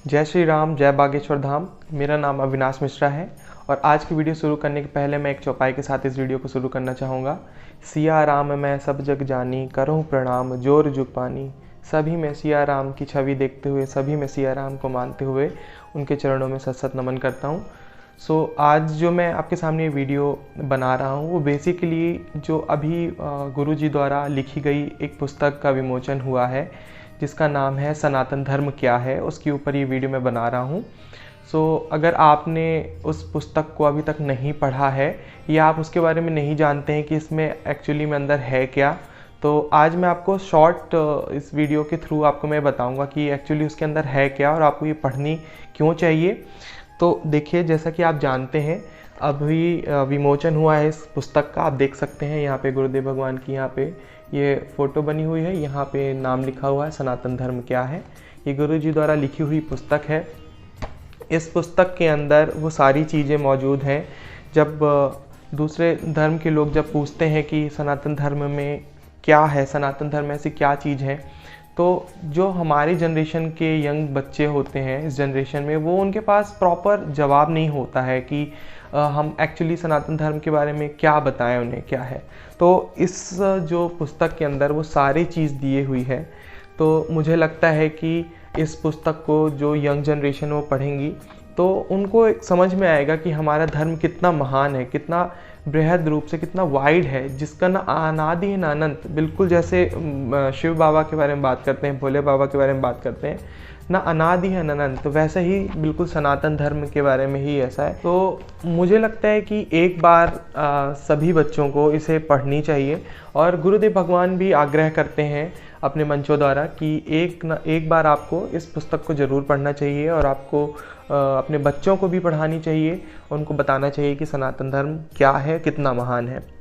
जय श्री राम, जय बागेश्वर धाम। मेरा नाम अविनाश मिश्रा है और आज की वीडियो शुरू करने के पहले मैं एक चौपाई के साथ इस वीडियो को शुरू करना चाहूँगा। सिया राम मैं सब जग जानी, करूँ प्रणाम जोर जुग पानी। सभी में सिया राम की छवि देखते हुए, सभी में सिया राम को मानते हुए उनके चरणों में सत सत नमन करता हूँ। आज जो मैं आपके सामने वीडियो बना रहा हूँ वो बेसिकली जो अभी गुरु जी द्वारा लिखी गई एक पुस्तक का विमोचन हुआ है जिसका नाम है सनातन धर्म क्या है, उसके ऊपर ये वीडियो मैं बना रहा हूँ। अगर आपने उस पुस्तक को अभी तक नहीं पढ़ा है या आप उसके बारे में नहीं जानते हैं कि इसमें एक्चुअली में अंदर है क्या, तो आज मैं आपको शॉर्ट इस वीडियो के थ्रू आपको मैं बताऊंगा कि एक्चुअली उसके अंदर है क्या और आपको ये पढ़नी क्यों चाहिए। तो देखिए, जैसा कि आप जानते हैं अभी विमोचन हुआ है इस पुस्तक का। आप देख सकते हैं यहाँ पे गुरुदेव भगवान की यहाँ पे ये फ़ोटो बनी हुई है, यहाँ पे नाम लिखा हुआ है सनातन धर्म क्या है। ये गुरु जी द्वारा लिखी हुई पुस्तक है। इस पुस्तक के अंदर वो सारी चीज़ें मौजूद हैं। जब दूसरे धर्म के लोग जब पूछते हैं कि सनातन धर्म में क्या है, सनातन धर्म ऐसी क्या चीज़ है, तो जो हमारी जनरेशन के यंग बच्चे होते हैं इस जनरेशन में, वो उनके पास प्रॉपर जवाब नहीं होता है कि हम एक्चुअली सनातन धर्म के बारे में क्या बताएं, उन्हें क्या है। तो इस जो पुस्तक के अंदर वो सारी चीज़ दिए हुई है। तो मुझे लगता है कि इस पुस्तक को जो यंग जनरेशन वो पढ़ेंगी तो उनको एक समझ में आएगा कि हमारा धर्म कितना महान है, कितना बृहद रूप से, कितना वाइड है, जिसका ना अनादि है ना अनंत। बिल्कुल जैसे शिव बाबा के बारे में बात करते हैं, भोले बाबा के बारे में बात करते हैं, ना अनादि है ना अनंत, तो वैसे ही बिल्कुल सनातन धर्म के बारे में ही ऐसा है। तो मुझे लगता है कि एक बार सभी बच्चों को इसे पढ़नी चाहिए और गुरुदेव भगवान भी आग्रह करते हैं अपने मंचों द्वारा कि एक बार आपको इस पुस्तक को ज़रूर पढ़ना चाहिए और आपको अपने बच्चों को भी पढ़ानी चाहिए, उनको बताना चाहिए कि सनातन धर्म क्या है, कितना महान है।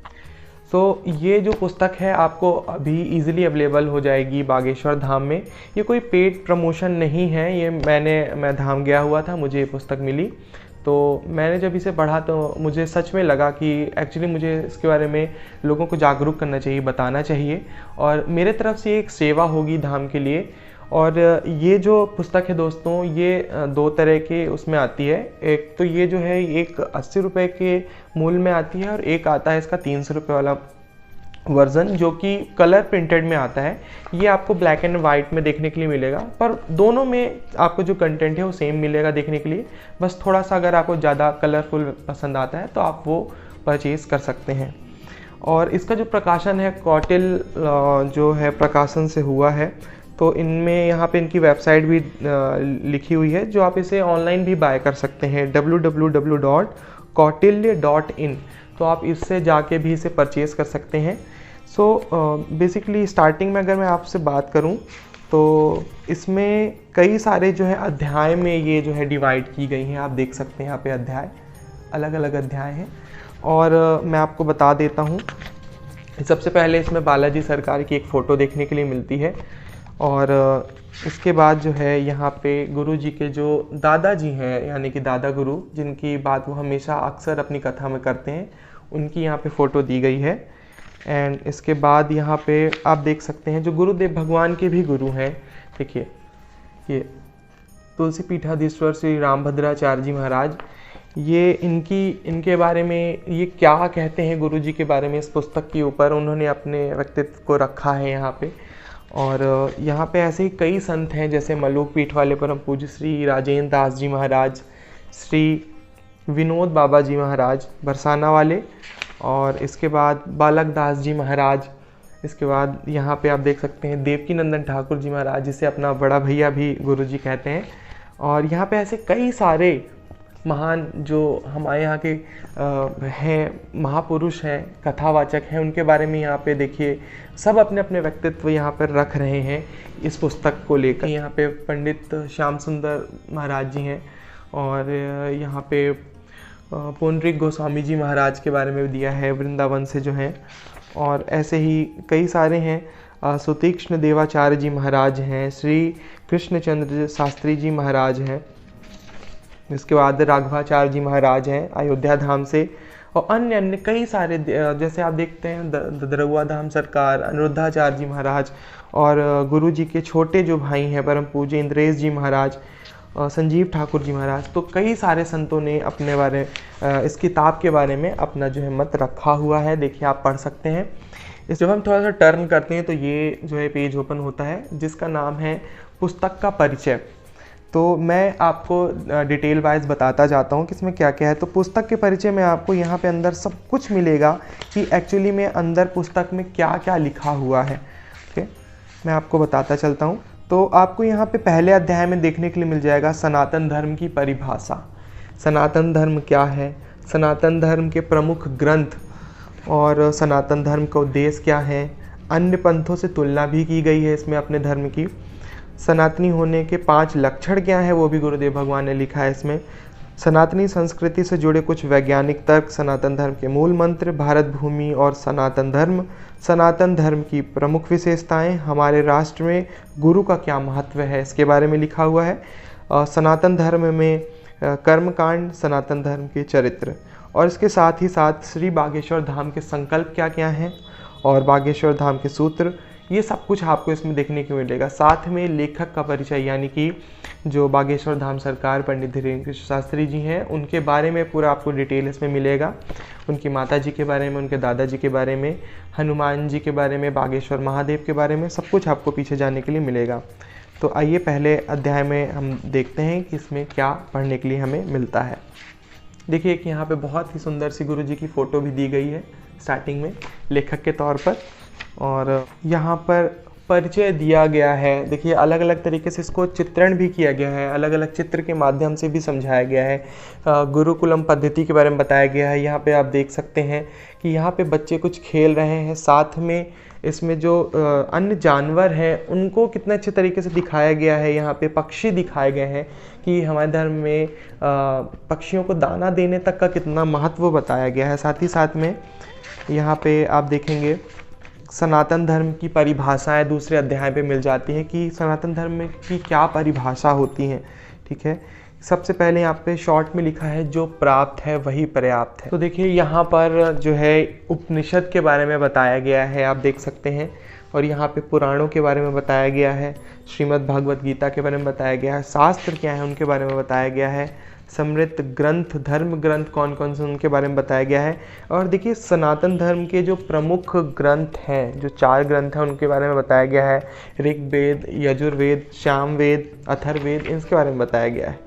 ये जो पुस्तक है आपको अभी इजीली अवेलेबल हो जाएगी बागेश्वर धाम में। ये कोई पेड प्रमोशन नहीं है, ये मैं धाम गया हुआ था, मुझे ये पुस्तक मिली, तो मैंने जब इसे पढ़ा तो मुझे सच में लगा कि एक्चुअली मुझे इसके बारे में लोगों को जागरूक करना चाहिए, बताना चाहिए और मेरे तरफ से एक सेवा होगी धाम के लिए। और ये जो पुस्तक है दोस्तों, ये दो तरह के उसमें आती है। एक तो ये जो है एक 80 रुपये के मूल्य में आती है और एक आता है इसका 300 रुपये वाला वर्ज़न जो कि कलर प्रिंटेड में आता है। ये आपको ब्लैक एंड वाइट में देखने के लिए मिलेगा, पर दोनों में आपको जो कंटेंट है वो सेम मिलेगा देखने के लिए। बस थोड़ा सा अगर आपको ज़्यादा कलरफुल पसंद आता है तो आप वो परचेज़ कर सकते हैं। और इसका जो प्रकाशन है कौटिल जो है प्रकाशन से हुआ है। तो इनमें यहाँ पे इनकी वेबसाइट भी लिखी हुई है जो आप इसे ऑनलाइन भी बाय कर सकते हैं, www.kautilya.in। तो आप इससे जाके भी इसे परचेज़ कर सकते हैं। बेसिकली स्टार्टिंग में अगर मैं आपसे बात करूं तो इसमें कई सारे जो है अध्याय में ये जो है डिवाइड की गई हैं। आप देख सकते हैं यहाँ पे अध्याय, अलग अलग अध्याय हैं और मैं आपको बता देता हूँ। सबसे पहले इसमें बालाजी सरकार की एक फ़ोटो देखने के लिए मिलती है और इसके बाद जो है यहाँ पे गुरु जी के जो दादाजी हैं, यानी कि दादा गुरु, जिनकी बात वो हमेशा अक्सर अपनी कथा में करते हैं, उनकी यहाँ पे फ़ोटो दी गई है। एंड इसके बाद यहाँ पे आप देख सकते हैं जो गुरुदेव भगवान के भी गुरु हैं। देखिए, ये तुलसी पीठाधीश्वर श्री रामभद्राचार्य जी महाराज, ये इनके बारे में ये क्या कहते हैं गुरु जी के बारे में इस पुस्तक के ऊपर उन्होंने अपने व्यक्तित्व को रखा है यहाँ पे। और यहाँ पे ऐसे ही कई संत हैं, जैसे मलूक पीठ वाले परम पूज्य श्री राजेंद्र दास जी महाराज, श्री विनोद बाबा जी महाराज बरसाना वाले, और इसके बाद बालक दास जी महाराज। इसके बाद यहाँ पे आप देख सकते हैं देवकी नंदन ठाकुर जी महाराज, जिसे अपना बड़ा भैया भी गुरु जी कहते हैं। और यहाँ पे ऐसे कई सारे महान जो हमारे यहाँ के हैं, महापुरुष हैं, कथावाचक हैं, उनके बारे में यहाँ पे देखिए सब अपने अपने व्यक्तित्व यहाँ पर रख रहे हैं इस पुस्तक को लेकर। यहाँ पे पंडित श्याम सुंदर महाराज जी हैं और यहाँ पे पुंडरीक गोस्वामी जी महाराज के बारे में दिया है, वृंदावन से जो हैं। और ऐसे ही कई सारे हैं, सुतीक्ष्ण देवाचार्य जी महाराज हैं, श्री कृष्णचंद्र शास्त्री जी महाराज हैं, इसके बाद राघवाचार्य जी महाराज हैं अयोध्या धाम से, और अन्य अन्य कई सारे, जैसे आप देखते हैं ददरुआ धाम सरकार, अनिरुद्धाचार्य जी महाराज, और गुरु जी के छोटे जो भाई हैं परम पूज्य इंद्रेश जी महाराज, संजीव ठाकुर जी महाराज। तो कई सारे संतों ने अपने बारे इस किताब के बारे में अपना जो है मत रखा हुआ है। देखिए आप पढ़ सकते हैं। इस जब हम थोड़ा सा टर्न करते हैं तो ये जो है पेज ओपन होता है जिसका नाम है पुस्तक का परिचय। तो मैं आपको डिटेल वाइज बताता जाता हूँ कि इसमें क्या क्या है। तो पुस्तक के परिचय में आपको यहाँ पे अंदर सब कुछ मिलेगा कि एक्चुअली में अंदर पुस्तक में क्या क्या लिखा हुआ है। ओके, मैं आपको बताता चलता हूँ। तो आपको यहाँ पे पहले अध्याय में देखने के लिए मिल जाएगा सनातन धर्म की परिभाषा। सनातन धर्म क्या है, सनातन धर्म के प्रमुख ग्रंथ और सनातन धर्म का उद्देश्य क्या है। अन्य पंथों से तुलना भी की गई है इसमें अपने धर्म की। सनातनी होने के 5 लक्षण क्या है वो भी गुरुदेव भगवान ने लिखा है इसमें। सनातनी संस्कृति से जुड़े कुछ वैज्ञानिक तर्क, सनातन धर्म के मूल मंत्र, भारत भूमि और सनातन धर्म की प्रमुख विशेषताएं, हमारे राष्ट्र में गुरु का क्या महत्व है इसके बारे में लिखा हुआ है। सनातन धर्म में कर्मकांड, सनातन धर्म के चरित्र और इसके साथ ही साथ श्री बागेश्वर धाम के संकल्प क्या क्या हैं और बागेश्वर धाम के सूत्र, ये सब कुछ आपको इसमें देखने को मिलेगा। साथ में लेखक का परिचय, यानी कि जो बागेश्वर धाम सरकार पंडित धीरेन्द्र कृष्ण शास्त्री जी हैं उनके बारे में पूरा आपको डिटेल इसमें मिलेगा। उनकी माता जी के बारे में, उनके दादाजी के बारे में, हनुमान जी के बारे में, बागेश्वर महादेव के बारे में, सब कुछ आपको पीछे जाने के लिए मिलेगा। तो आइए पहले अध्याय में हम देखते हैं कि इसमें क्या पढ़ने के लिए हमें मिलता है। देखिए कि यहाँ पे बहुत ही सुंदर सी गुरु जी की फ़ोटो भी दी गई है स्टार्टिंग में लेखक के तौर पर, और यहाँ पर परिचय दिया गया है। देखिए अलग अलग तरीके से इसको चित्रण भी किया गया है, अलग अलग चित्र के माध्यम से भी समझाया गया है। गुरुकुलम पद्धति के बारे में बताया गया है। यहाँ पे आप देख सकते हैं कि यहाँ पे बच्चे कुछ खेल रहे हैं, साथ में इसमें जो अन्य जानवर हैं उनको कितने अच्छे तरीके से दिखाया गया है। यहाँ पे पक्षी दिखाए गए हैं कि हमारे धर्म में पक्षियों को दाना देने तक का कितना महत्व बताया गया है। साथ ही साथ में यहाँ पे आप देखेंगे सनातन धर्म की परिभाषाएं दूसरे अध्याय पे मिल जाती हैं कि सनातन धर्म में की क्या परिभाषा होती हैं। ठीक है, सबसे पहले यहाँ पे शॉर्ट में लिखा है जो प्राप्त है वही पर्याप्त है। तो देखिए यहाँ पर जो है उपनिषद के बारे में बताया गया है, आप देख सकते हैं, और यहाँ पे पुराणों के बारे में बताया गया है, श्रीमद् भागवत गीता के बारे में बताया गया है, शास्त्र क्या है उनके बारे में बताया गया है, समृद्ध ग्रंथ, धर्म ग्रंथ कौन कौन से उनके बारे में बताया गया है। और देखिए सनातन धर्म के जो प्रमुख ग्रंथ हैं, जो 4 ग्रंथ हैं उनके बारे में बताया गया है। ऋग्वेद, यजुर्वेद, सामवेद, अथर्ववेद, इनके बारे में बताया गया है।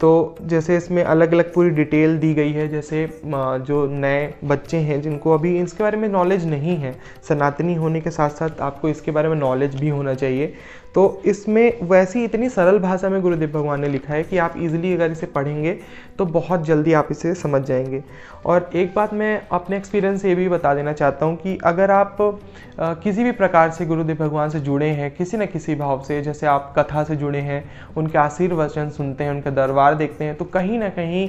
तो जैसे इसमें अलग अलग पूरी डिटेल दी गई है। जैसे जो नए बच्चे हैं जिनको अभी इसके बारे में नॉलेज नहीं है, सनातनी होने के साथ साथ आपको इसके बारे में नॉलेज भी होना चाहिए। तो इसमें वैसी इतनी सरल भाषा में गुरुदेव भगवान ने लिखा है कि आप इजीली अगर इसे पढ़ेंगे तो बहुत जल्दी आप इसे समझ जाएंगे। और एक बात मैं अपने एक्सपीरियंस से ये भी बता देना चाहता हूँ कि अगर आप किसी भी प्रकार से गुरुदेव भगवान से जुड़े हैं, किसी न किसी भाव से, जैसे आप कथा से जुड़े हैं, उनके आशीर्वचन सुनते हैं, उनका दरबार देखते हैं, तो कहीं ना कहीं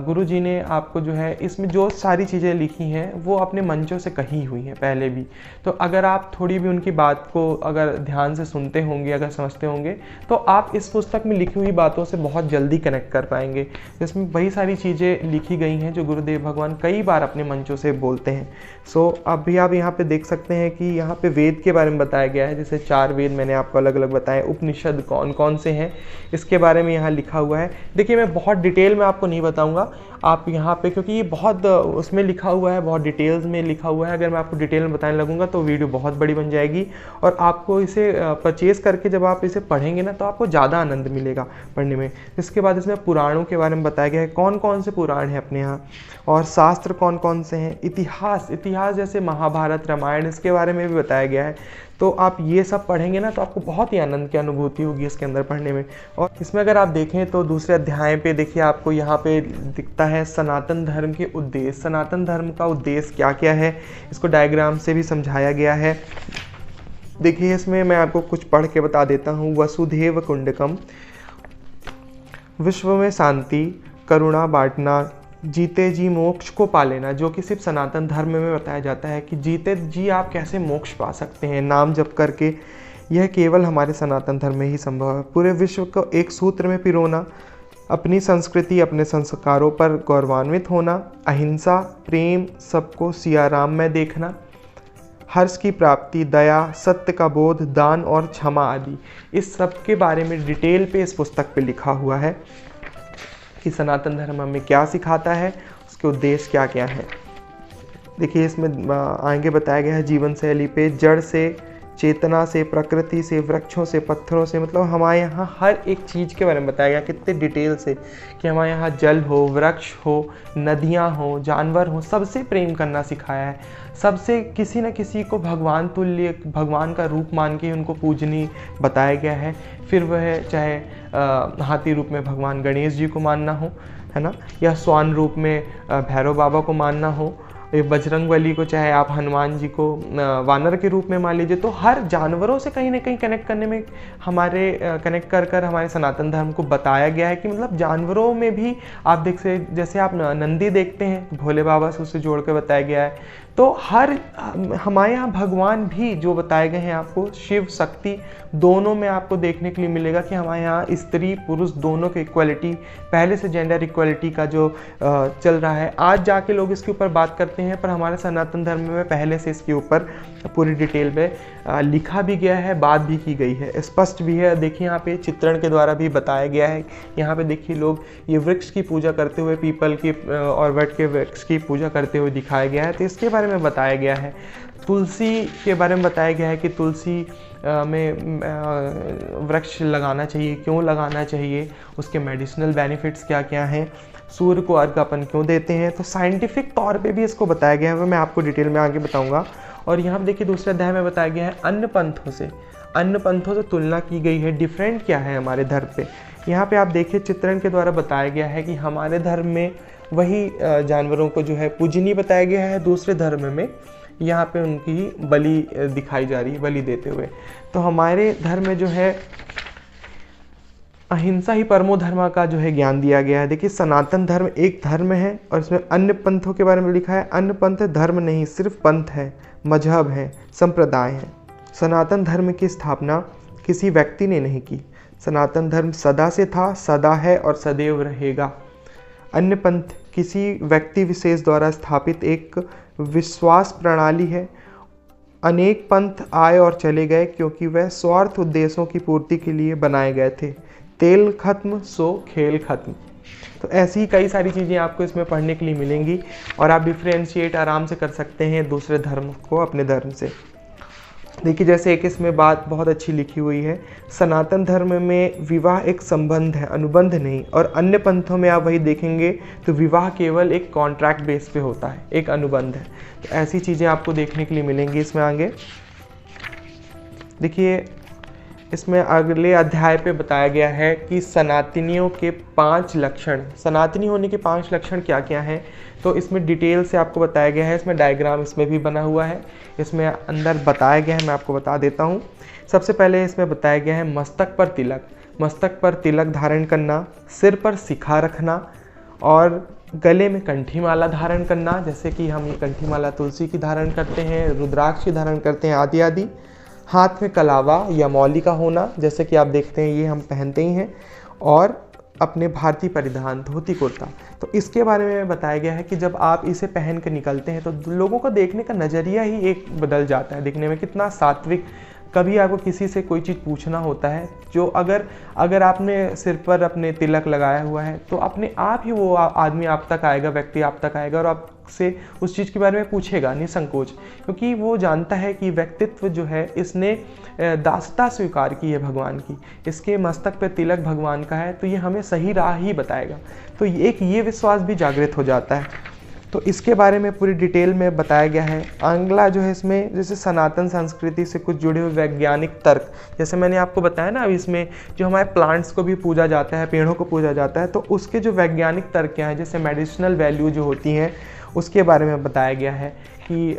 गुरु जी ने आपको जो है इसमें जो सारी चीज़ें लिखी हैं वो अपने मंचों से कही हुई हैं पहले भी। तो अगर आप थोड़ी भी उनकी बात को अगर ध्यान से सुनते होंगे, अगर समझते होंगे, तो आप इस पुस्तक में लिखी हुई बातों से बहुत जल्दी कनेक्ट कर पाएंगे। जिसमें वही सारी चीज़ें लिखी गई हैं जो गुरुदेव भगवान कई बार अपने मंचों से बोलते हैं। सो अभी आप यहाँ पे देख सकते हैं कि यहाँ पे वेद के बारे में बताया गया है। जैसे 4 वेद मैंने आपको अलग अलग बताए, उपनिषद कौन कौन से हैं इसके बारे में यहाँ लिखा हुआ है। देखिए मैं बहुत डिटेल में आपको नहीं बताऊँगा, आप यहाँ पे, क्योंकि ये बहुत उसमें लिखा हुआ है, बहुत डिटेल्स में लिखा हुआ है। अगर मैं आपको डिटेल में बताने लगूंगा तो वीडियो बहुत बड़ी बन जाएगी, और आपको इसे परचेज करके जब आप इसे पढ़ेंगे ना तो आपको ज़्यादा आनंद मिलेगा पढ़ने में। इसके बाद इसमें पुराणों के बारे में बताया गया है, कौन कौन से पुराण हैं अपने यहाँ, और शास्त्र कौन कौन से हैं, इतिहास जैसे महाभारत, रामायण, इसके बारे में भी बताया गया है। तो आप ये सब पढ़ेंगे ना तो आपको बहुत ही आनंद की अनुभूति होगी इसके अंदर पढ़ने में। और इसमें अगर आप देखें तो दूसरे अध्याय पे देखिए आपको यहाँ पे दिखता है सनातन धर्म के उद्देश्य। सनातन धर्म का उद्देश्य क्या क्या है इसको डायग्राम से भी समझाया गया है। देखिए इसमें मैं आपको कुछ पढ़ के बता देता हूँ। वसुधैव कुंडकम, विश्व में शांति, करुणा बांटना, जीते जी मोक्ष को पा लेना, जो कि सिर्फ सनातन धर्म में बताया जाता है कि जीते जी आप कैसे मोक्ष पा सकते हैं नाम जप करके, यह केवल हमारे सनातन धर्म में ही संभव है। पूरे विश्व को एक सूत्र में पिरोना, अपनी संस्कृति, अपने संस्कारों पर गौरवान्वित होना, अहिंसा, प्रेम, सबको सिया राम में देखना, हर्ष की प्राप्ति, दया, सत्य का बोध, दान और क्षमा आदि, इस सब के बारे में डिटेल पे इस पुस्तक पे लिखा हुआ है कि सनातन धर्म हमें क्या सिखाता है, उसके उद्देश्य क्या क्या है। देखिए इसमें आगे बताया गया है जीवन शैली पे, जड़ से, चेतना से, प्रकृति से, वृक्षों से, पत्थरों से, मतलब हमारे यहाँ हर एक चीज़ के बारे में बताया गया कितने डिटेल से कि हमारे यहाँ जल हो, वृक्ष हो, नदियाँ हो, जानवर हो, सबसे प्रेम करना सिखाया है, सबसे किसी न किसी को भगवान तुल्य, भगवान का रूप मान के उनको पूजनी बताया गया है। फिर वह चाहे हाथी रूप में भगवान गणेश जी को मानना हो, है ना, या स्वान रूप में भैरव बाबा को मानना हो, बजरंगबली को चाहे आप हनुमान जी को वानर के रूप में मान लीजिए। तो हर जानवरों से कहीं ना कहीं कनेक्ट करने में कनेक्ट कर हमारे सनातन धर्म को बताया गया है कि मतलब जानवरों में भी आप देख से, जैसे आप नंदी देखते हैं भोले बाबा से, उसे जोड़ के बताया गया है। तो हर हमारे यहाँ भगवान भी जो बताए गए हैं आपको, शिव शक्ति दोनों में आपको देखने के लिए मिलेगा कि हमारे यहाँ स्त्री पुरुष दोनों की इक्वलिटी, पहले से जेंडर इक्वलिटी का जो चल रहा है, आज जाके लोग इसके ऊपर बात करते हैं, पर हमारे सनातन धर्म में पहले से इसके ऊपर पूरी डिटेल में लिखा भी गया है, बात भी की गई है, स्पष्ट भी है। देखिए यहाँ पे चित्रण के द्वारा भी बताया गया है। यहाँ पे देखिए लोग ये वृक्ष की पूजा करते हुए, पीपल की और वट के वृक्ष की पूजा करते हुए दिखाया गया है। तो इसके बारे में बताया गया है। तुलसी के बारे में बताया गया है कि तुलसी में वृक्ष लगाना चाहिए, क्यों लगाना चाहिए, उसके मेडिसिनल बेनिफिट्स क्या क्या हैं, सूर्य को अर्घ अपन क्यों देते हैं। तो साइंटिफिक तौर पे भी इसको बताया गया है, वो मैं आपको डिटेल में आगे बताऊंगा। और यहाँ पर देखिए दूसरे अध्याय में बताया गया है अन्य पंथों से तुलना की गई है, डिफरेंट क्या है हमारे धर्म पे। यहाँ पे आप देखिए चित्रण के द्वारा बताया गया है कि हमारे धर्म में वही जानवरों को जो है पूजनीय बताया गया है, दूसरे धर्म में यहाँ पे उनकी बलि दिखाई जा रही है, बलि देते हुए। तो हमारे धर्म में जो है अहिंसा ही परमो धर्म का जो है ज्ञान दिया गया है। देखिए सनातन धर्म एक धर्म है और इसमें अन्य पंथों के बारे में लिखा है। अन्य पंथ धर्म नहीं, सिर्फ पंथ है, मजहब है, संप्रदाय है। सनातन धर्म की स्थापना किसी व्यक्ति ने नहीं की। सनातन धर्म सदा से था, सदा है और सदैव रहेगा। अन्य पंथ किसी व्यक्ति विशेष द्वारा स्थापित एक विश्वास प्रणाली है। अनेक पंथ आए और चले गए क्योंकि वह स्वार्थ उद्देश्यों की पूर्ति के लिए बनाए गए थे। तेल खत्म सो खेल खत्म। तो ऐसी ही कई सारी चीज़ें आपको इसमें पढ़ने के लिए मिलेंगी और आप डिफ्रेंशिएट आराम से कर सकते हैं दूसरे धर्म को अपने धर्म से। देखिए जैसे एक इसमें बात बहुत अच्छी लिखी हुई है, सनातन धर्म में विवाह एक संबंध है, अनुबंध नहीं। और अन्य पंथों में आप वही देखेंगे तो विवाह केवल एक कॉन्ट्रैक्ट बेस पे होता है, एक अनुबंध है। तो ऐसी चीज़ें आपको देखने के लिए मिलेंगी इसमें आगे। देखिए इसमें अगले अध्याय पे बताया गया है कि सनातनियों के 5 लक्षण, सनातनी होने के 5 लक्षण क्या क्या हैं। तो इसमें डिटेल से आपको बताया गया है, इसमें डायग्राम इसमें भी बना हुआ है, इसमें अंदर बताया गया है, मैं आपको बता देता हूँ। सबसे पहले इसमें बताया गया है मस्तक पर तिलक, मस्तक पर तिलक धारण करना, सिर पर शिखा रखना और गले में कंठी माला धारण करना, जैसे कि हम ये कंठी माला तुलसी की धारण करते हैं, रुद्राक्ष की धारण करते हैं आदि आदि। हाथ में कलावा या मौली का होना, जैसे कि आप देखते हैं ये हम पहनते ही हैं। और अपने भारतीय परिधान धोती कुर्ता। तो इसके बारे में बताया गया है कि जब आप इसे पहन कर निकलते हैं तो लोगों को देखने का नज़रिया ही एक बदल जाता है, देखने में कितना सात्विक। कभी आपको किसी से कोई चीज़ पूछना होता है, जो अगर आपने सिर पर अपने तिलक लगाया हुआ है तो अपने आप ही वो आदमी आप तक आएगा, व्यक्ति आप तक आएगा और आपसे उस चीज़ के बारे में पूछेगा निसंकोच, क्योंकि वो जानता है कि व्यक्तित्व जो है इसने दासता स्वीकार की है भगवान की, इसके मस्तक पे तिलक भगवान का है, तो ये हमें सही राह ही बताएगा। तो एक ये विश्वास भी जागृत हो जाता है। तो इसके बारे में पूरी डिटेल में बताया गया है। अगला जो है इसमें जैसे सनातन संस्कृति से कुछ जुड़े हुए वैज्ञानिक तर्क, जैसे मैंने आपको बताया ना, अब इसमें जो हमारे प्लांट्स को भी पूजा जाता है, पेड़ों को पूजा जाता है, तो उसके जो वैज्ञानिक तर्क क्या हैं, जैसे मेडिसिनल वैल्यू जो होती हैं उसके बारे में बताया गया है कि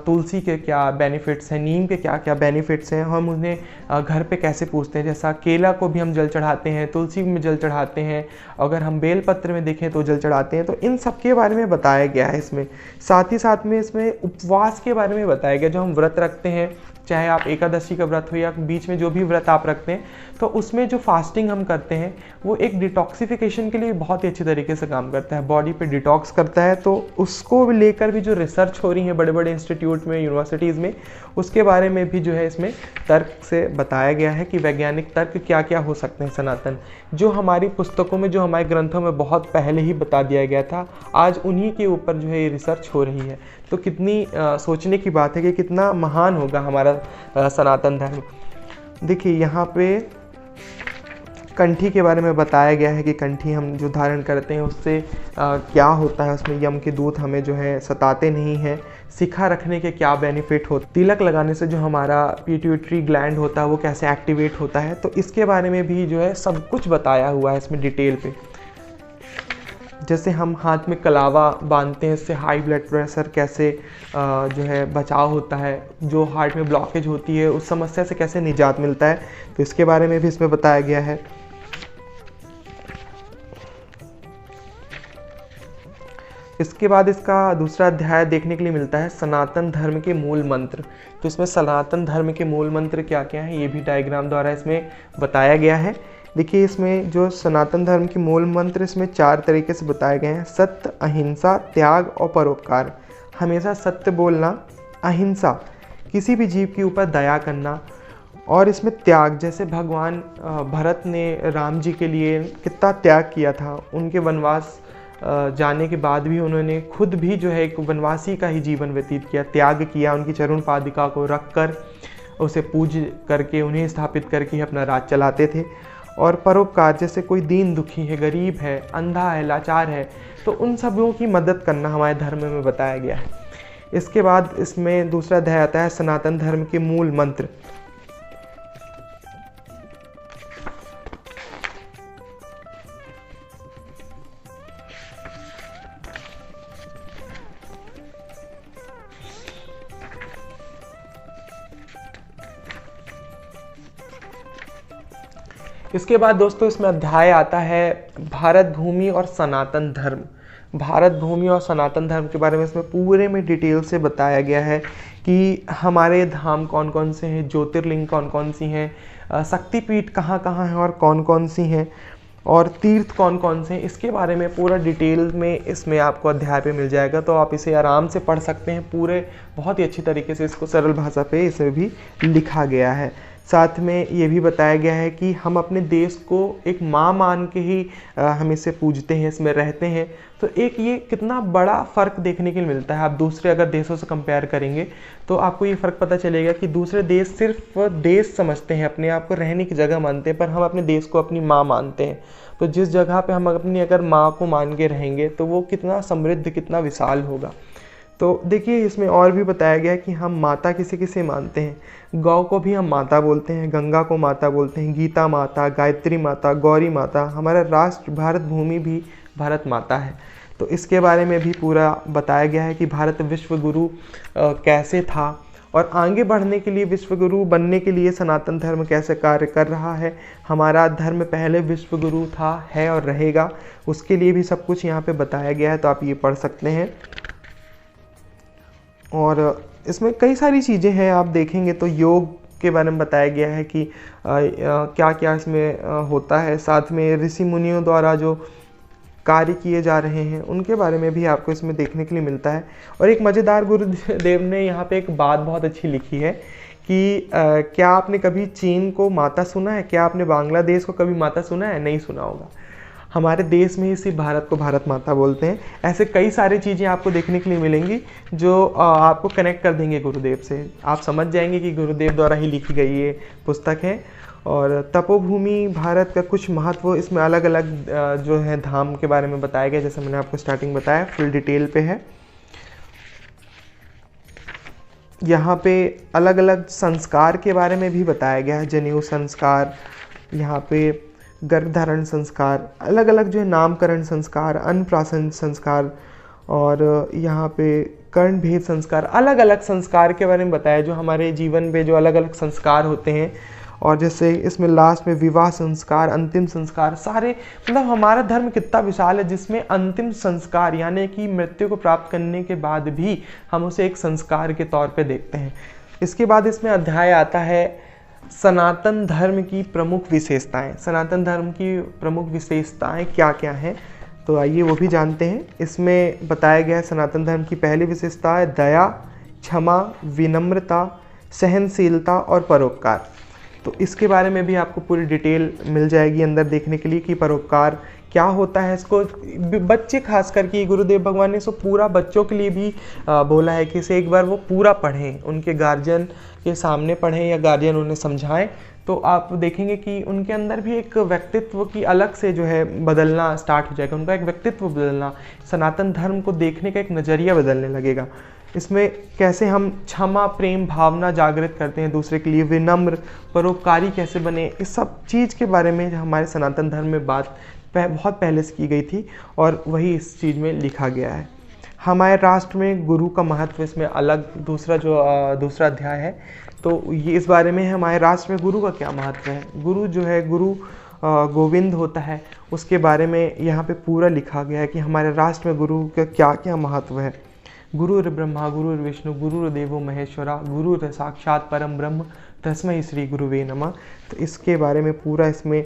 तुलसी के क्या बेनिफिट्स हैं, नीम के क्या क्या बेनिफिट्स हैं, हम उन्हें घर पे कैसे पूजते हैं। जैसा केला को भी हम जल चढ़ाते हैं, तुलसी में जल चढ़ाते हैं, अगर हम बेलपत्र में देखें तो जल चढ़ाते हैं। तो इन सब के बारे में बताया गया है इसमें। साथ ही साथ में इसमें उपवास के बारे में बताया गया, जो हम व्रत रखते हैं चाहे आप एकादशी का व्रत हो या बीच में जो भी व्रत आप रखते हैं, तो उसमें जो फास्टिंग हम करते हैं वो एक डिटॉक्सिफिकेशन के लिए बहुत ही अच्छी तरीके से काम करता है, बॉडी पे डिटॉक्स करता है। तो उसको लेकर भी जो रिसर्च हो रही है बड़े बड़े इंस्टीट्यूट में, यूनिवर्सिटीज़ में, उसके बारे में भी जो है इसमें तर्क से बताया गया है कि वैज्ञानिक तर्क क्या क्या हो सकते हैं सनातन, जो हमारी पुस्तकों में, जो हमारे ग्रंथों में बहुत पहले ही बता दिया गया था, आज उन्हीं के ऊपर जो है ये रिसर्च हो रही है। तो कितनी सोचने की बात है कि कितना महान होगा हमारा सनातन धर्म। देखिए यहाँ पे कंठी के बारे में बताया गया है कि कंठी हम जो धारण करते हैं उससे क्या होता है, उसमें यम के दूत हमें जो है सताते नहीं हैं, शिखा रखने के क्या बेनिफिट होते, तिलक लगाने से जो हमारा पिट्यूटरी ग्लैंड होता है वो कैसे एक्टिवेट होता है, तो इसके बारे में भी जो है सब कुछ बताया हुआ है इसमें डिटेल पे। जैसे हम हाथ में कलावा बांधते हैं, इससे हाई ब्लड प्रेशर कैसे जो है बचाव होता है, जो हार्ट में ब्लॉकेज होती है उस समस्या से कैसे निजात मिलता है, तो इसके बारे में भी इसमें बताया गया है। इसके बाद इसका दूसरा अध्याय देखने के लिए मिलता है सनातन धर्म के मूल मंत्र। तो इसमें सनातन धर्म के मूल मंत्र क्या क्या हैं ये भी डायग्राम द्वारा इसमें बताया गया है। देखिए इसमें जो सनातन धर्म के मूल मंत्र इसमें 4 तरीके से बताए गए हैं। सत्य, अहिंसा, त्याग और परोपकार। हमेशा सत्य बोलना, अहिंसा, किसी भी जीव के ऊपर दया करना, और इसमें त्याग, जैसे भगवान भरत ने राम जी के लिए कितना त्याग किया था, उनके वनवास जाने के बाद भी उन्होंने खुद भी जो है एक वनवासी का ही जीवन व्यतीत किया, त्याग किया, उनकी चरण पादिका को रख कर उसे पूज करके उन्हें स्थापित करके ही अपना राज चलाते थे। और परोपकार, जैसे कोई दीन दुखी है, गरीब है, अंधा है, लाचार है, तो उन सबों की मदद करना हमारे धर्म में बताया गया है। इसके बाद इसमें दूसरा अध्याय आता है सनातन धर्म के मूल मंत्र। इसके बाद दोस्तों इसमें अध्याय आता है भारत भूमि और सनातन धर्म। भारत भूमि और सनातन धर्म के बारे में इसमें पूरे में डिटेल से बताया गया है कि हमारे धाम कौन कौन से हैं, ज्योतिर्लिंग कौन कौन सी हैं, शक्तिपीठ कहाँ कहाँ हैं और कौन कौन सी हैं, और तीर्थ कौन कौन से हैं, इसके बारे में पूरा डिटेल में इसमें आपको अध्याय पे मिल जाएगा। तो आप इसे आराम से पढ़ सकते हैं, पूरे बहुत ही अच्छी तरीके से इसको सरल भाषा पे इसे भी लिखा गया है। साथ में ये भी बताया गया है कि हम अपने देश को एक माँ मान के ही हम इसे पूजते हैं, इसमें रहते हैं। तो एक ये कितना बड़ा फ़र्क देखने के लिए मिलता है। आप दूसरे अगर देशों से कंपेयर करेंगे तो आपको ये फ़र्क पता चलेगा कि दूसरे देश सिर्फ देश समझते हैं, अपने आप को रहने की जगह मानते हैं, पर हम अपने देश को अपनी माँ मानते हैं। तो जिस जगह पे हम अपनी अगर माँ को मान के रहेंगे तो वो कितना समृद्ध, कितना विशाल होगा। तो देखिए इसमें और भी बताया गया है कि हम माता किसे किसे मानते हैं। गौ को भी हम माता बोलते हैं, गंगा को माता बोलते हैं, गीता माता, गायत्री माता, गौरी माता, हमारा राष्ट्र भारत भूमि भी भारत माता है। तो इसके बारे में भी पूरा बताया गया है कि भारत विश्व गुरु कैसे था, और आगे बढ़ने के लिए, विश्व गुरु बनने के लिए सनातन धर्म कैसे कार्य कर रहा है। हमारा धर्म पहले विश्व गुरु था, है और रहेगा, उसके लिए भी सब कुछ यहाँ पे बताया गया है। तो आप ये पढ़ सकते हैं। और इसमें कई सारी चीज़ें हैं, आप देखेंगे तो योग के बारे में बताया गया है कि क्या क्या इसमें होता है। साथ में ऋषि मुनियों द्वारा जो कार्य किए जा रहे हैं उनके बारे में भी आपको इसमें देखने के लिए मिलता है। और एक मज़ेदार गुरुदेव ने यहाँ पे एक बात बहुत अच्छी लिखी है कि क्या आपने कभी चीन को माता सुना है, क्या आपने बांग्लादेश को कभी माता सुना है? नहीं सुना होगा। हमारे देश में ही सिर्फ भारत को भारत माता बोलते हैं। ऐसे कई सारी चीज़ें आपको देखने के लिए मिलेंगी जो आपको कनेक्ट कर देंगे गुरुदेव से। आप समझ जाएंगे कि गुरुदेव द्वारा ही लिखी गई ये पुस्तक है। और तपोभूमि भारत का कुछ महत्व इसमें अलग अलग जो है धाम के बारे में बताया गया, जैसे मैंने आपको स्टार्टिंग बताया, फुल डिटेल पे है। यहाँ पे अलग अलग संस्कार के बारे में भी बताया गया है, जनेऊ संस्कार, यहाँ पे गर्भधारण संस्कार, अलग अलग जो है नामकरण संस्कार, अन्नप्राशन संस्कार, और यहाँ पे कर्ण भेद संस्कार, अलग अलग संस्कार के बारे में बताया जो हमारे जीवन में जो अलग अलग संस्कार होते हैं। और जैसे इसमें लास्ट में विवाह संस्कार, अंतिम संस्कार, सारे मतलब हमारा धर्म कितना विशाल है जिसमें अंतिम संस्कार यानी कि मृत्यु को प्राप्त करने के बाद भी हम उसे एक संस्कार के तौर पे देखते हैं। इसके बाद इसमें अध्याय आता है सनातन धर्म की प्रमुख विशेषताएं। सनातन धर्म की प्रमुख विशेषताएं क्या क्या हैं, तो आइए वो भी जानते हैं। इसमें बताया गया है सनातन धर्म की पहली विशेषता है दया, क्षमा, विनम्रता, सहनशीलता और परोपकार। तो इसके बारे में भी आपको पूरी डिटेल मिल जाएगी अंदर देखने के लिए कि परोपकार क्या होता है। इसको बच्चे खास करके गुरुदेव भगवान ने इसको पूरा बच्चों के लिए भी बोला है कि इसे एक बार वो पूरा पढ़ें, उनके गार्जियन के सामने पढ़ें या गार्जियन उन्हें समझाएं, तो आप देखेंगे कि उनके अंदर भी एक व्यक्तित्व की अलग से जो है बदलना स्टार्ट हो जाएगा, उनका एक व्यक्तित्व बदलना, सनातन धर्म को देखने का एक नज़रिया बदलने लगेगा। इसमें कैसे हम क्षमा, प्रेम भावना जागृत करते हैं दूसरे के लिए, विनम्र, परोपकारी कैसे बने, इस सब चीज़ के बारे में हमारे सनातन धर्म में बात बहुत पहले से की गई थी और वही इस चीज़ में लिखा गया है। हमारे राष्ट्र में गुरु का महत्व इसमें अलग दूसरा अध्याय है, तो ये इस बारे में हमारे राष्ट्र में गुरु का क्या महत्व है। गुरु जो है, गुरु गोविंद होता है, उसके बारे में यहाँ पे पूरा लिखा गया है कि हमारे राष्ट्र में गुरु का क्या क्या महत्व है। गुरुर् ब्रह्मा गुरुर्विष्णु गुरुर्देवो महेश्वरा गुरुर साक्षात परम ब्रह्म तस्मै श्री गुरुवे नमः। तो इसके बारे में पूरा इसमें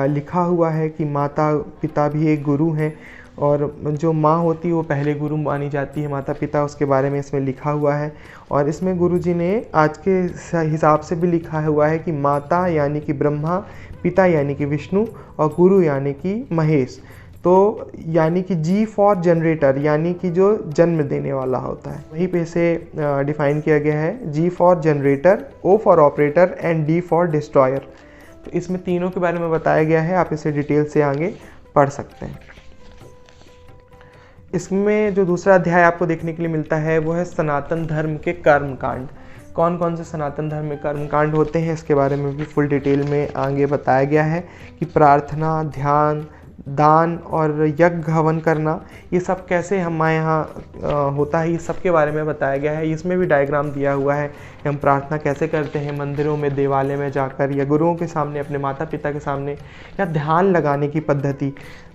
लिखा हुआ है कि माता पिता भी एक गुरु हैं और जो माँ होती है वो पहले गुरु मानी जाती है, माता पिता, उसके बारे में इसमें लिखा हुआ है। और इसमें गुरुजी ने आज के हिसाब से भी लिखा हुआ है कि माता यानी कि ब्रह्मा, पिता यानी कि विष्णु और गुरु यानी कि महेश। तो यानी कि जी फॉर जनरेटर, यानी कि जो जन्म देने वाला होता है, वहीं पे इसे डिफाइन किया गया है। G for generator, O for operator and D for destroyer. तो इसमें तीनों के बारे में बताया गया है, आप इसे डिटेल से आगे पढ़ सकते हैं। इसमें जो दूसरा अध्याय आपको देखने के लिए मिलता है वो है सनातन धर्म के कर्मकांड। कौन कौन से सनातन धर्म में कर्मकांड होते हैं इसके बारे में भी फुल डिटेल में आगे बताया गया है कि प्रार्थना, ध्यान, दान और यज्ञ हवन करना, ये सब कैसे हमारे यहाँ होता है, ये सब के बारे में बताया गया है। इसमें भी डायग्राम दिया हुआ है कि हम प्रार्थना कैसे करते हैं मंदिरों में, देवालय में जाकर या गुरुओं के सामने, अपने माता पिता के सामने, या ध्यान लगाने की पद्धति,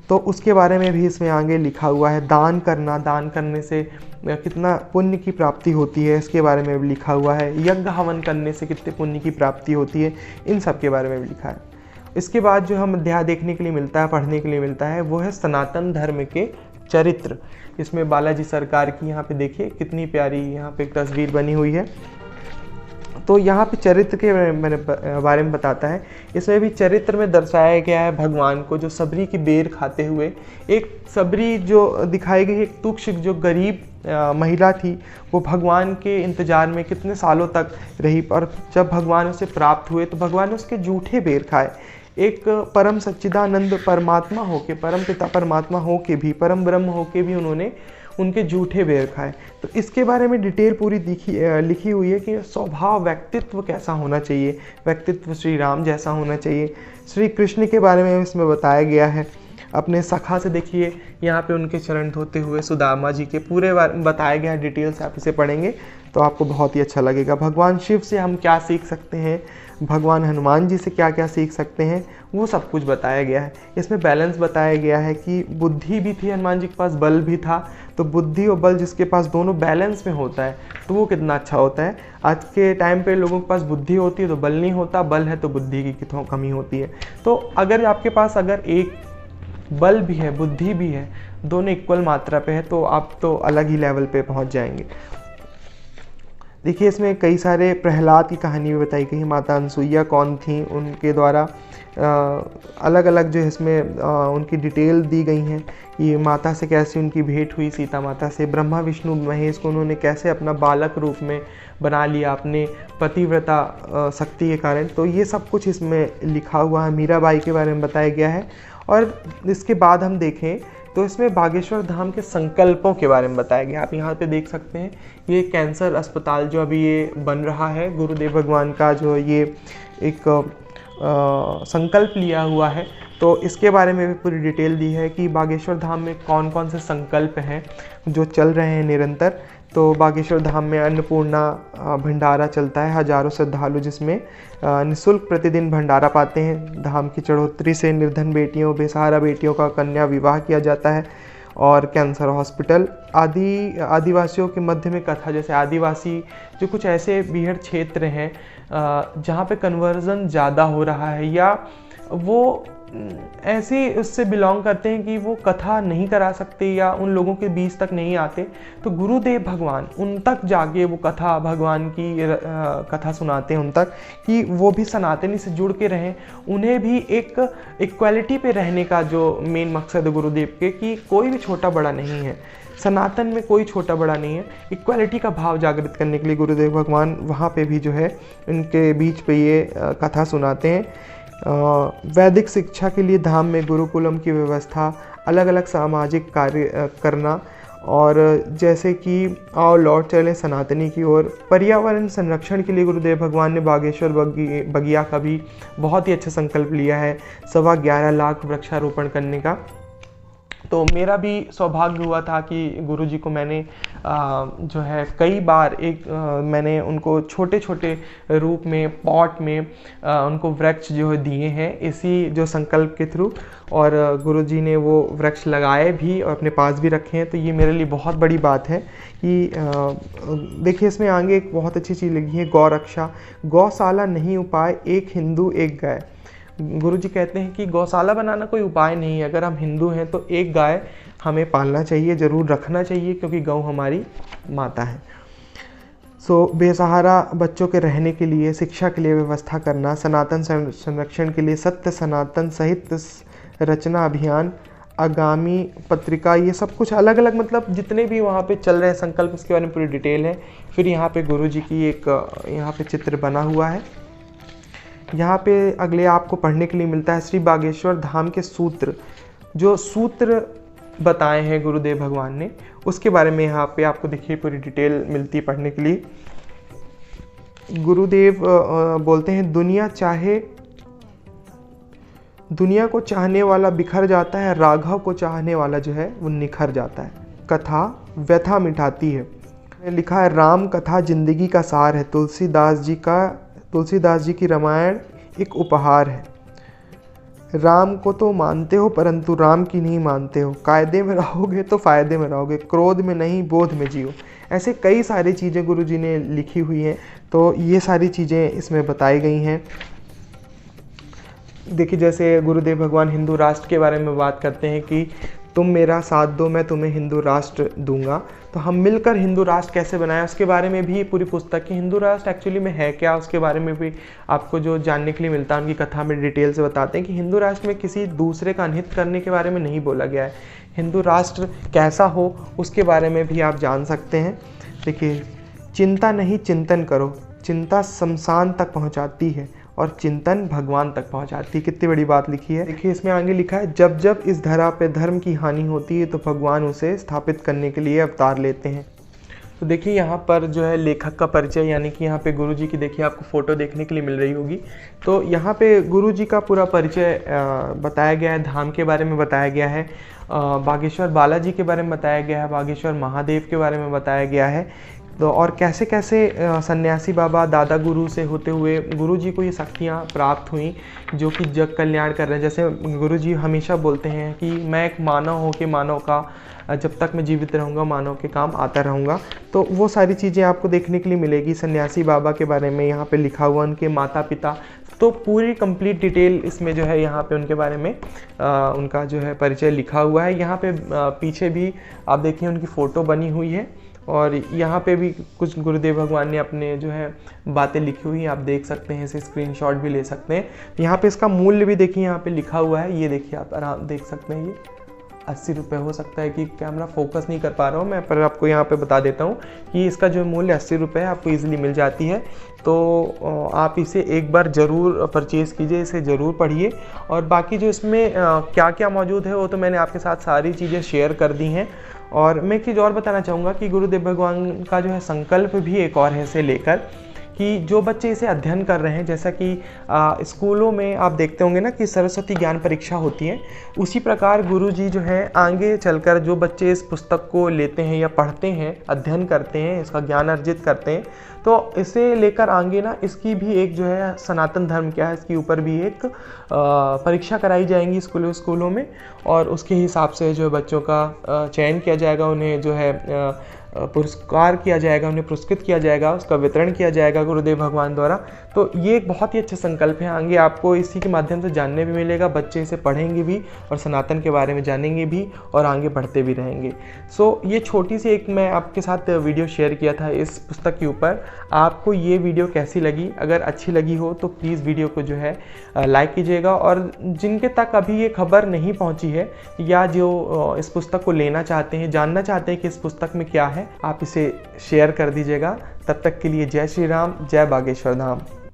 तो उसके बारे में भी इसमें आगे लिखा हुआ है। दान करना, दान करने से कितना पुण्य की प्राप्ति होती है, इसके बारे में भी लिखा हुआ है। यज्ञ हवन करने से कितने पुण्य की प्राप्ति होती है, इन सब के बारे में भी लिखा है। इसके बाद जो हम अध्याय देखने के लिए मिलता है, पढ़ने के लिए मिलता है, वो है सनातन धर्म के चरित्र। इसमें बालाजी सरकार की यहाँ पे देखिए कितनी प्यारी यहाँ पे एक तस्वीर बनी हुई है। तो यहाँ पे चरित्र के बारे में बताता है। इसमें भी चरित्र में दर्शाया गया है भगवान को, जो सबरी की बेर खाते हुए, एक सबरी जो दिखाई गई, एक तुक्ष जो गरीब महिला थी, वो भगवान के इंतजार में कितने सालों तक रही, और जब भगवान उसे प्राप्त हुए तो भगवान ने उसके जूठे बेर खाए। एक परम सच्चिदानंद परमात्मा होके, परम पिता परमात्मा होके भी, परम ब्रह्म होके भी उन्होंने उनके जूठे बेर खाए। तो इसके बारे में डिटेल पूरी लिखी हुई है कि स्वभाव, व्यक्तित्व कैसा होना चाहिए, व्यक्तित्व श्री राम जैसा होना चाहिए। श्री कृष्ण के बारे में इसमें बताया गया है। अपने सखा से देखिए यहाँ पे उनके चरण धोते हुए सुदामा जी के पूरे बताया गया है। डिटेल से आप इसे पढ़ेंगे तो आपको बहुत ही अच्छा लगेगा। भगवान शिव से हम क्या सीख सकते हैं, भगवान हनुमान जी से क्या क्या सीख सकते हैं, वो सब कुछ बताया गया है। इसमें बैलेंस बताया गया है कि बुद्धि भी थी हनुमान जी के पास, बल भी था, तो बुद्धि और बल जिसके पास दोनों बैलेंस में होता है तो वो कितना अच्छा होता है। आज के टाइम पे लोगों के पास बुद्धि होती है तो बल नहीं होता, बल है तो बुद्धि की कितनी कमी होती है। तो अगर आपके पास अगर एक बल भी है, बुद्धि भी है, दोनों इक्वल मात्रा पे है, तो आप तो अलग ही लेवल पे पहुंच जाएंगे। देखिए इसमें कई सारे प्रहलाद की कहानी भी बताई गई है। माता अनसुईया कौन थी, उनके द्वारा अलग अलग जो इसमें उनकी डिटेल दी गई हैं। ये माता से कैसे उनकी भेंट हुई, सीता माता से, ब्रह्मा विष्णु महेश को उन्होंने कैसे अपना बालक रूप में बना लिया अपने पतिव्रता शक्ति के कारण। तो ये सब कुछ इसमें लिखा हुआ है। मीराबाई के बारे में बताया गया है। और इसके बाद हम देखें तो इसमें बागेश्वर धाम के संकल्पों के बारे में बताया गया। आप यहाँ पे देख सकते हैं ये कैंसर अस्पताल जो अभी ये बन रहा है, गुरुदेव भगवान का जो ये एक संकल्प लिया हुआ है, तो इसके बारे में भी पूरी डिटेल दी है कि बागेश्वर धाम में कौन कौन से संकल्प हैं जो चल रहे हैं निरंतर। तो बागेश्वर धाम में अन्नपूर्णा भंडारा चलता है, हजारों श्रद्धालु जिसमें निःशुल्क प्रतिदिन भंडारा पाते हैं। धाम की चढ़ोतरी से निर्धन बेटियों, बेसहारा बेटियों का कन्या विवाह किया जाता है। और कैंसर हॉस्पिटल आदिवासियों के मध्य में कथा, जैसे आदिवासी जो कुछ ऐसे बीहड़ क्षेत्र हैं जहाँ पे कन्वर्जन ज़्यादा हो रहा है या वो ऐसे उससे बिलोंग करते हैं कि वो कथा नहीं करा सकते या उन लोगों के बीच तक नहीं आते, तो गुरुदेव भगवान उन तक जाके वो कथा भगवान की कथा सुनाते हैं उन तक, कि वो भी सनातनी से जुड़ के रहें। उन्हें भी एक इक्वालिटी पे रहने का जो मेन मकसद है गुरुदेव के, कि कोई भी छोटा बड़ा नहीं है, सनातन में कोई छोटा बड़ा नहीं है, इक्वालिटी का भाव जागृत करने के लिए गुरुदेव भगवान वहाँ पे भी जो है इनके बीच पे ये कथा सुनाते हैं। वैदिक शिक्षा के लिए धाम में गुरुकुलम की व्यवस्था, अलग अलग सामाजिक कार्य करना, और जैसे कि आओ लौट चले सनातनी की ओर। पर्यावरण संरक्षण के लिए गुरुदेव भगवान ने बागेश्वर बगिया का भी बहुत ही अच्छा संकल्प लिया है, 11.25 लाख वृक्षारोपण करने का। तो मेरा भी सौभाग्य हुआ था कि गुरुजी को मैंने जो है कई बार मैंने उनको छोटे छोटे रूप में पॉट में उनको वृक्ष जो है दिए हैं इसी जो संकल्प के थ्रू, और गुरुजी ने वो वृक्ष लगाए भी और अपने पास भी रखे हैं। तो ये मेरे लिए बहुत बड़ी बात है कि देखिए इसमें आगे एक बहुत अच्छी चीज़ लिखी है, गौ रक्षा, गौशाला नहीं उपाय, एक हिंदू एक गाय। गुरुजी कहते हैं कि गौशाला बनाना कोई उपाय नहीं है, अगर हम हिंदू हैं तो एक गाय हमें पालना चाहिए, ज़रूर रखना चाहिए, क्योंकि गौ हमारी माता है। बेसहारा बच्चों के रहने के लिए, शिक्षा के लिए व्यवस्था करना, सनातन संरक्षण के लिए सत्य सनातन सहित रचना अभियान, आगामी पत्रिका, ये सब कुछ अलग अलग मतलब जितने भी वहाँ पे चल रहे हैं संकल्प, इसके बारे में पूरी डिटेल है। फिर यहाँ पे गुरुजी की एक यहाँ पे चित्र बना हुआ है। यहाँ पे अगले आपको पढ़ने के लिए मिलता है श्री बागेश्वर धाम के सूत्र, जो सूत्र बताए हैं गुरुदेव भगवान ने, उसके बारे में यहाँ पे आपको देखिए पूरी डिटेल मिलती है पढ़ने के लिए। गुरुदेव बोलते हैं, दुनिया को चाहने वाला बिखर जाता है, राघव को चाहने वाला जो है वो निखर जाता है। कथा व्यथा मिटाती है। लिखा है, राम कथा जिंदगी का सार है, तुलसीदास जी की रामायण एक उपहार है। राम को तो मानते हो परंतु राम की नहीं मानते हो, कायदे में रहोगे तो फ़ायदे में रहोगे, क्रोध में नहीं बोध में जियो। ऐसे कई सारी चीज़ें गुरुजी ने लिखी हुई हैं, तो ये सारी चीज़ें इसमें बताई गई हैं। देखिए जैसे गुरुदेव भगवान हिंदू राष्ट्र के बारे में बात करते हैं कि तुम मेरा साथ दो मैं तुम्हें हिंदू राष्ट्र दूंगा, तो हम मिलकर हिंदू राष्ट्र कैसे बनाएं उसके बारे में भी पूरी पुस्तक की, हिंदू राष्ट्र एक्चुअली में है क्या उसके बारे में भी आपको जो जानने के लिए मिलता है। उनकी कथा में डिटेल से बताते हैं कि हिंदू राष्ट्र में किसी दूसरे का अनहित करने के बारे में नहीं बोला गया है, हिंदू राष्ट्र कैसा हो उसके बारे में भी आप जान सकते हैं। देखिए, चिंता नहीं चिंतन करो, चिंता शमशान तक पहुँचाती है और चिंतन भगवान तक पहुंचाती है। कितनी बड़ी बात लिखी है। देखिए इसमें आगे लिखा है, जब जब इस धरा पे धर्म की हानि होती है तो भगवान उसे स्थापित करने के लिए अवतार लेते हैं। तो देखिए यहाँ पर जो है लेखक का परिचय, यानी कि यहाँ पे गुरुजी की देखिए आपको फ़ोटो देखने के लिए मिल रही होगी। तो यहाँ पे गुरुजी का पूरा परिचय बताया गया है, धाम के बारे में बताया गया है, बागेश्वर बालाजी के बारे में बताया गया है, बागेश्वर महादेव के बारे में बताया गया है। तो और कैसे कैसे सन्यासी बाबा दादा गुरु से होते हुए गुरुजी को ये शक्तियाँ प्राप्त हुई जो कि जग कल्याण कर रहे हैं। जैसे गुरुजी हमेशा बोलते हैं कि मैं एक मानव हो के मानव का, जब तक मैं जीवित रहूँगा मानव के काम आता रहूँगा। तो वो सारी चीज़ें आपको देखने के लिए मिलेगी। सन्यासी बाबा के बारे में यहाँ पे लिखा हुआ, उनके माता पिता, तो पूरी कंप्लीट डिटेल इसमें जो है यहाँ पे उनके बारे में उनका जो है परिचय लिखा हुआ है। यहाँ पे पीछे भी आप देखिए उनकी फ़ोटो बनी हुई है, और यहाँ पे भी कुछ गुरुदेव भगवान ने अपने जो है बातें लिखी हुई हैं, आप देख सकते हैं, इसे स्क्रीनशॉट भी ले सकते हैं। यहाँ पे इसका मूल्य भी देखिए यहाँ पे लिखा हुआ है, ये देखिए आप आराम देख सकते हैं, ये 80 रुपये। हो सकता है कि कैमरा फोकस नहीं कर पा रहा हूँ मैं, पर आपको यहाँ पे बता देता हूँ कि इसका जो मूल्य 80 रुपये है, आपको ईजिली मिल जाती है। तो आप इसे एक बार ज़रूर परचेज़ कीजिए, इसे ज़रूर पढ़िए। और बाकी जो इसमें क्या क्या मौजूद है वो तो मैंने आपके साथ सारी चीज़ें शेयर कर दी हैं। और मैं एक चीज़ और बताना चाहूँगा कि गुरुदेव भगवान का जो है संकल्प भी एक और है इसे लेकर, कि जो बच्चे इसे अध्ययन कर रहे हैं, जैसा कि स्कूलों में आप देखते होंगे ना कि सरस्वती ज्ञान परीक्षा होती है, उसी प्रकार गुरुजी जो है आगे चलकर जो बच्चे इस पुस्तक को लेते हैं या पढ़ते हैं, अध्ययन करते हैं, इसका ज्ञान अर्जित करते हैं, तो इसे लेकर आगे ना इसकी भी एक जो है सनातन धर्म क्या है इसके ऊपर भी एक परीक्षा कराई जाएंगी स्कूलों में, और उसके हिसाब से जो बच्चों का चयन किया जाएगा, उन्हें जो है पुरस्कार किया जाएगा, उन्हें पुरस्कृत किया जाएगा, उसका वितरण किया जाएगा गुरुदेव भगवान द्वारा। तो ये एक बहुत ही अच्छा संकल्प है। आगे आपको इसी के माध्यम से जानने भी मिलेगा, बच्चे इसे पढ़ेंगे भी और सनातन के बारे में जानेंगे भी और आगे बढ़ते भी रहेंगे। सो ये छोटी सी एक मैं आपके साथ वीडियो शेयर किया था इस पुस्तक के ऊपर। आपको ये वीडियो कैसी लगी? अगर अच्छी लगी हो तो प्लीज़ वीडियो को जो है लाइक कीजिएगा, और जिनके तक अभी ये खबर नहीं पहुंची है या जो इस पुस्तक को लेना चाहते हैं, जानना चाहते हैं कि इस पुस्तक में क्या है, आप इसे शेयर कर दीजिएगा। तब तक के लिए जय श्री राम, जय बागेश्वर धाम।